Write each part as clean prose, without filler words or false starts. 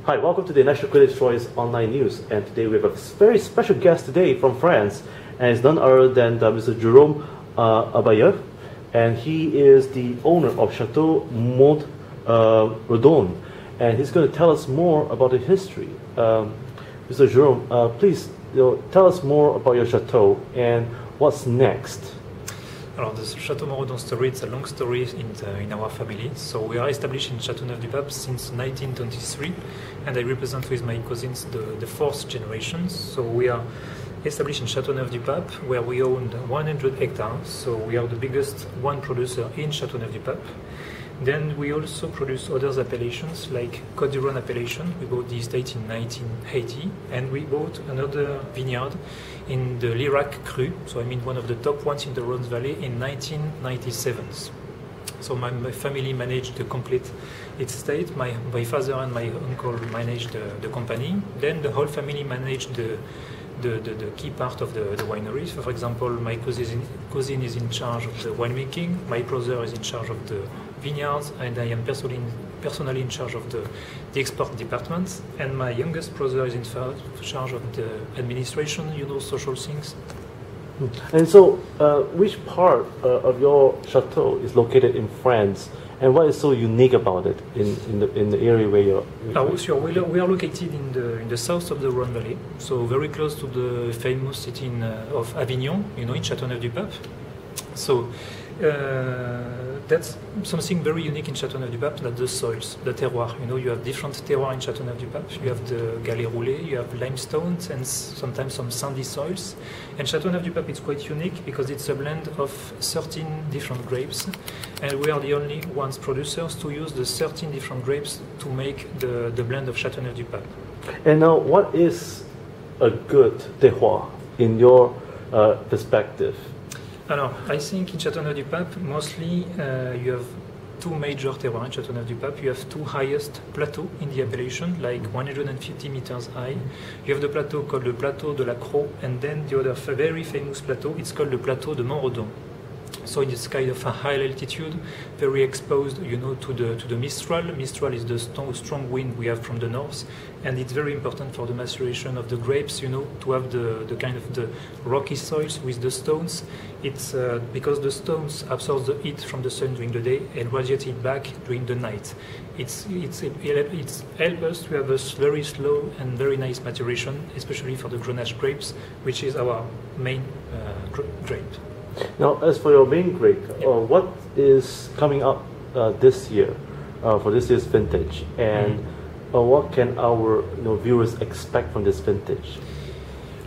Hi, welcome to the National Critics' Choice Online News, and today we have a very special guest today from France, and it's none other than Mr. Jérôme Abayev, and he is the owner of Chateau Mont-Redon, and he's going to tell us more about the history. Mr. Jérôme, please tell us more about your chateau and what's next. Alors, the Chateau Mont-Redon story, it's a long story in our family. So we are established in Châteauneuf-du-Pape since 1923, and I represent with my cousins the fourth generation. So we are established in Châteauneuf-du-Pape, where we own 100 hectares. So we are the biggest wine producer in Châteauneuf-du-Pape. Then we also produce other appellations like Côte du Rhône appellation. We bought the estate in 1980, and we bought another vineyard in the Lirac Cru, so I mean one of the top ones in the Rhône Valley, in 1997. So my family managed the complete estate. My father and my uncle managed the company. Then the whole family managed the key part of the winery. So for example, my cousin is in charge of the winemaking, my brother is in charge of the vineyards, and I am personally in charge of the export department, and my youngest brother is in charge of the administration, social things. And so, which part of your chateau is located in France, and what is so unique about it in the area where you're? Sure. We are located in the south of the Rhône Valley, so very close to the famous city of Avignon, in Châteauneuf-du-Pape. So that's something very unique in Châteauneuf-du-Pape, that the soils, the terroir. You have different terroirs in Châteauneuf-du-Pape. You have the galets roulés, you have limestones, and sometimes some sandy soils. And Châteauneuf-du-Pape is quite unique because it's a blend of 13 different grapes, and we are the only ones producers to use the 13 different grapes to make the blend of Châteauneuf-du-Pape. And now, what is a good terroir in your perspective? Alors, I think in Châteauneuf-du-Pape, mostly you have two major terroirs in Châteauneuf-du-Pape. You have two highest plateaux in the appellation, like 150 meters high. You have the plateau called the Plateau de la Croix, and then the other very famous plateau, it's called the Plateau de Mont-Redon. So it's kind of a high altitude, very exposed, to the Mistral. Mistral is the strong wind we have from the north, and it's very important for the maceration of the grapes, to have the kind of the rocky soils with the stones. It's because the stones absorb the heat from the sun during the day and radiate it back during the night. It's helped us to have a very slow and very nice maturation, especially for the Grenache grapes, which is our main grape. Now, as for your main grape, what is coming up this year for this year's vintage, and what can our viewers expect from this vintage?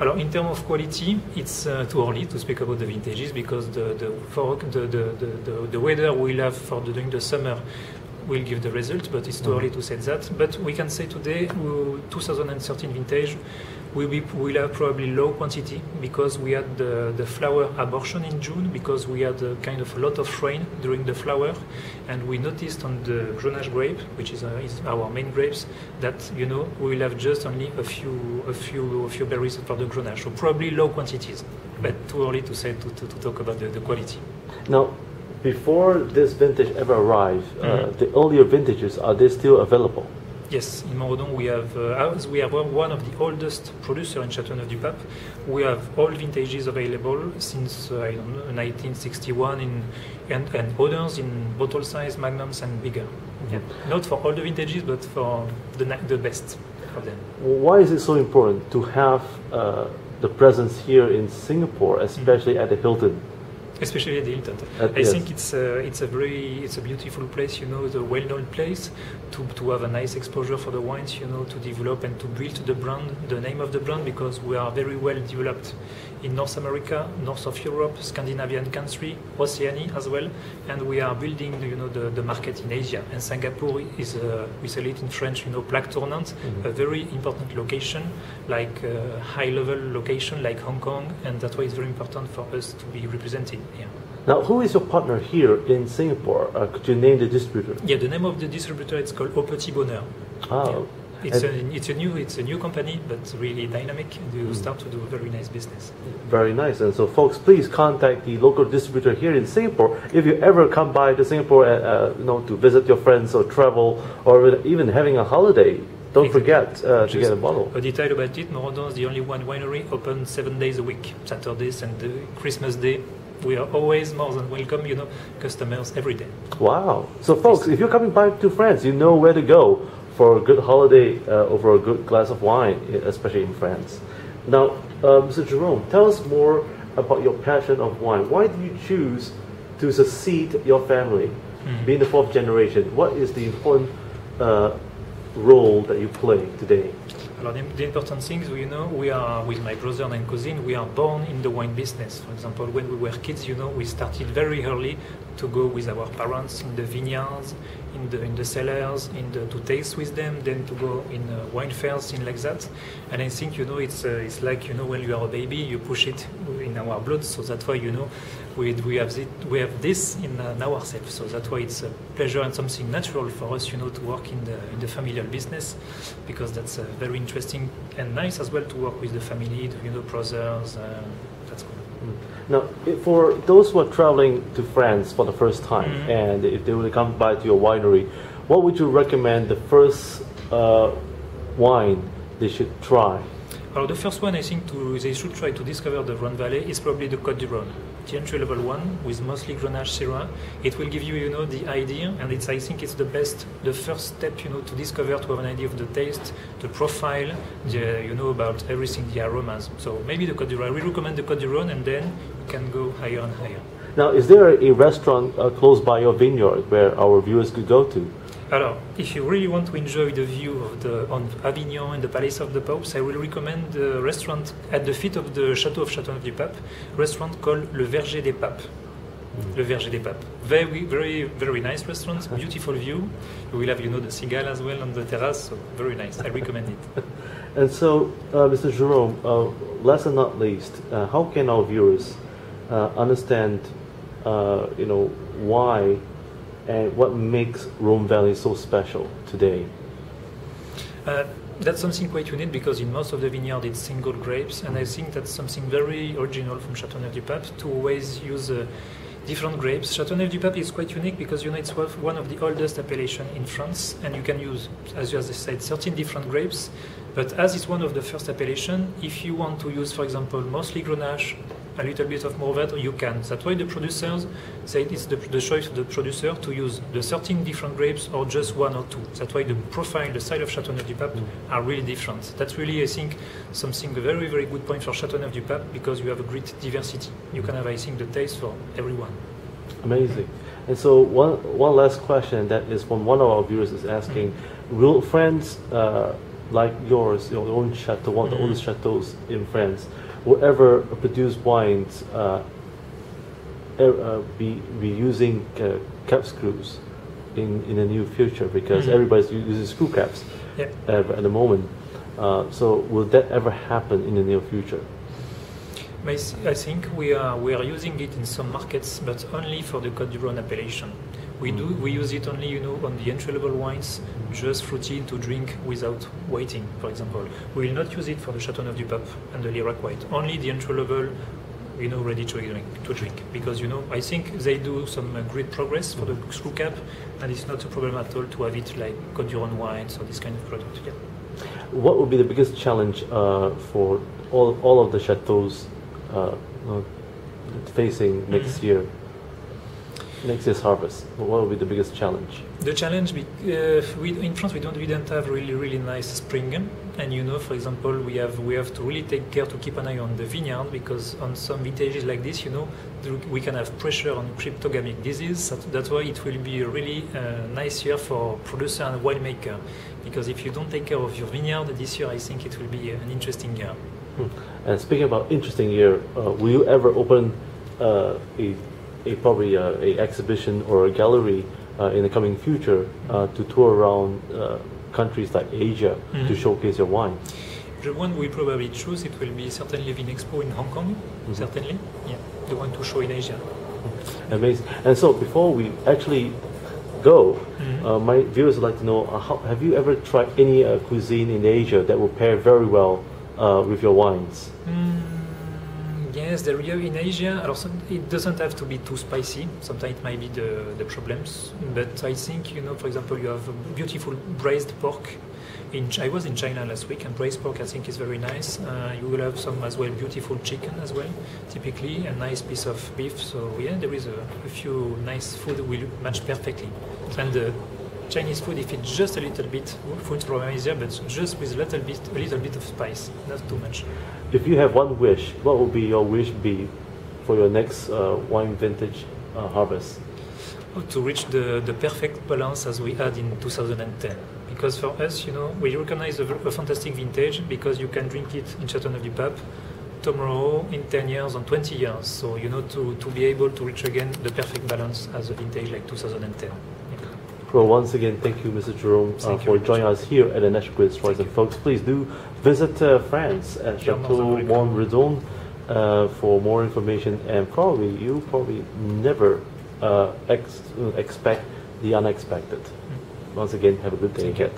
Alors, in terms of quality, it's too early to speak about the vintages because the weather we'll have during the summer will give the result, but it's too early to say that. But we can say today, 2013 vintage, we'll have probably low quantity because we had the flower abortion in June, because we had a kind of a lot of rain during the flower, and we noticed on the Grenache grape, which is our main grapes, that we will have just only a few berries for the Grenache, so probably low quantities, but too early to say to talk about the quality. Now, before this vintage ever arrived, the earlier vintages, are they still available? Yes, in Mont-Redon we have, as we are one of the oldest producers in Châteauneuf-du-Pape, we have all vintages available since 1961, and others in bottle size, magnums, and bigger. Yeah. Not for all the vintages, but for the best of them. Why is it so important to have the presence here in Singapore, especially at the Hilton? Especially at the Hilton. I think it's a beautiful place, it's a well-known place to have a nice exposure for the wines, to develop and to build the brand, the name of the brand, because we are very well developed in North America, north of Europe, Scandinavian country, Oceania as well, and we are building, the market in Asia. And Singapore is, we say it in French, plaque tournante, a very important location, like a high-level location like Hong Kong, and that's why it's very important for us to be represented here. Now, who is your partner here in Singapore? Could you name the distributor? Yeah, the name of the distributor is called Au Petit Bonheur. Ah. Yeah. It's a new company, but really dynamic, and we will start to do a very nice business. Very nice. And so, folks, please contact the local distributor here in Singapore if you ever come by to Singapore, to visit your friends or travel, or even having a holiday. Don't forget to get a bottle. A detail about it, MontRedon is the only one winery open 7 days a week, Saturdays and Christmas Day. We are always more than welcome, customers every day. Wow. So folks, if you're coming back to France, you know where to go for a good holiday over a good glass of wine, especially in France. Now, Mr. Jerome, tell us more about your passion of wine. Why do you choose to succeed your family, being the fourth generation? What is the important role that you play today? Alors, the important things, we are with my brother and cousin. We are born in the wine business. For example, when we were kids, we started very early to go with our parents in the vineyards, in the cellars, to taste with them, then to go in wine fairs, in like that. And I think it's like when you are a baby, you push it in our blood. So that's why we have this in ourselves. So that's why it's a pleasure and something natural for us, to work in the familial business, because that's very interesting and nice as well to work with the family, brothers. That's cool. Now, for those who are traveling to France for the first time, and if they will come by to your winery, what would you recommend the first wine they should try? Well, the first one I think they should try to discover the Rhone Valley is probably the Côte du Rhône, the entry-level one with mostly Grenache Syrah. It will give you, the idea, and I think it's the first step, to discover, to have an idea of the taste, the profile, about everything, the aromas. So maybe the Côte du Rhône. We recommend the Côte du Rhône, and then you can go higher and higher. Now, is there a restaurant close by your vineyard where our viewers could go to? Alors, if you really want to enjoy the view on Avignon and the Palace of the Popes, I will recommend a restaurant at the feet of the Chateau of Châteauneuf-du-Pape, restaurant called Le Verger des Papes. Le Verger des Papes. Very, very, very nice restaurant, beautiful view. You will have, the seagull as well on the terrace, so very nice. I recommend it. And so, Mr. Jerome, last and not least, how can our viewers understand, why and what makes Rhone Valley so special today? That's something quite unique because in most of the vineyard it's single grapes, and I think that's something very original from Châteauneuf-du-Pape to always use different grapes. Châteauneuf-du-Pape is quite unique because it's one of the oldest appellations in France, and you can use, as I said, 13 different grapes. But as it's one of the first appellations, if you want to use, for example, mostly Grenache, a little bit of MontRedon, you can. That's why the producers say it's the choice of the producer to use the 13 different grapes or just one or two. That's why the profile, the style of Châteauneuf-du-Pape are really different. That's really, I think, something a very, very good point for Châteauneuf-du-Pape because you have a great diversity. You can have, I think, the taste for everyone. Amazing. And so one last question that is from one of our viewers is asking, will France like yours, your own chateau, one of the oldest chateaus in France, will ever produce wines be using cap screws in the near future, because everybody uses screw caps at the moment. So will that ever happen in the near future? I think we are using it in some markets, but only for the Côte du Rhône appellation. We use it only, on the entry-level wines, just fruity to drink without waiting, for example. We will not use it for the Châteauneuf-du-Pape and the Lirac White. Only the entry-level, ready to drink. Because, I think they do some great progress for the screw cap, and it's not a problem at all to have it like Côte du Rhône wines or this kind of product. Yeah. What would be the biggest challenge for all of the chateaus facing next year? Next year's harvest, what will be the biggest challenge? The challenge, in France we don't have really nice spring, and for example we have to really take care to keep an eye on the vineyard, because on some vintages like this, we can have pressure on cryptogamic disease. That's why it will be a really nice year for producer and winemaker, because if you don't take care of your vineyard this year, I think it will be an interesting year. And speaking about interesting year, will you ever open probably a exhibition or a gallery in the coming future to tour around countries like Asia to showcase your wine? The one we probably choose, it will be certainly Vinexpo in Hong Kong, certainly, yeah, the one to show in Asia. Amazing. And so before we actually go, my viewers would like to know, have you ever tried any cuisine in Asia that will pair very well with your wines? Yes, there are in Asia. It doesn't have to be too spicy. Sometimes it might be the problems. But I think, for example, you have beautiful braised pork. I was in China last week, and braised pork I think is very nice. You will have some as well beautiful chicken as well, typically a nice piece of beef. So yeah, there is a few nice food will match perfectly. And the Chinese food, if it's just a little bit, food from easier, but just with a little bit of spice, not too much. If you have one wish, what would be your wish be for your next wine vintage harvest? To reach the perfect balance as we had in 2010. Because for us, we recognize a fantastic vintage because you can drink it in Châteauneuf-du-Pape tomorrow, in 10 years, and 20 years. So, to be able to reach again the perfect balance as a vintage like 2010. Yeah. Well, once again, thank you, Mr. Jerome, for joining us here at the National Grid Stories. And folks, please do visit France at Chateau Mont-Redon for more information. And you probably never expect the unexpected. Once again, have a good day ahead.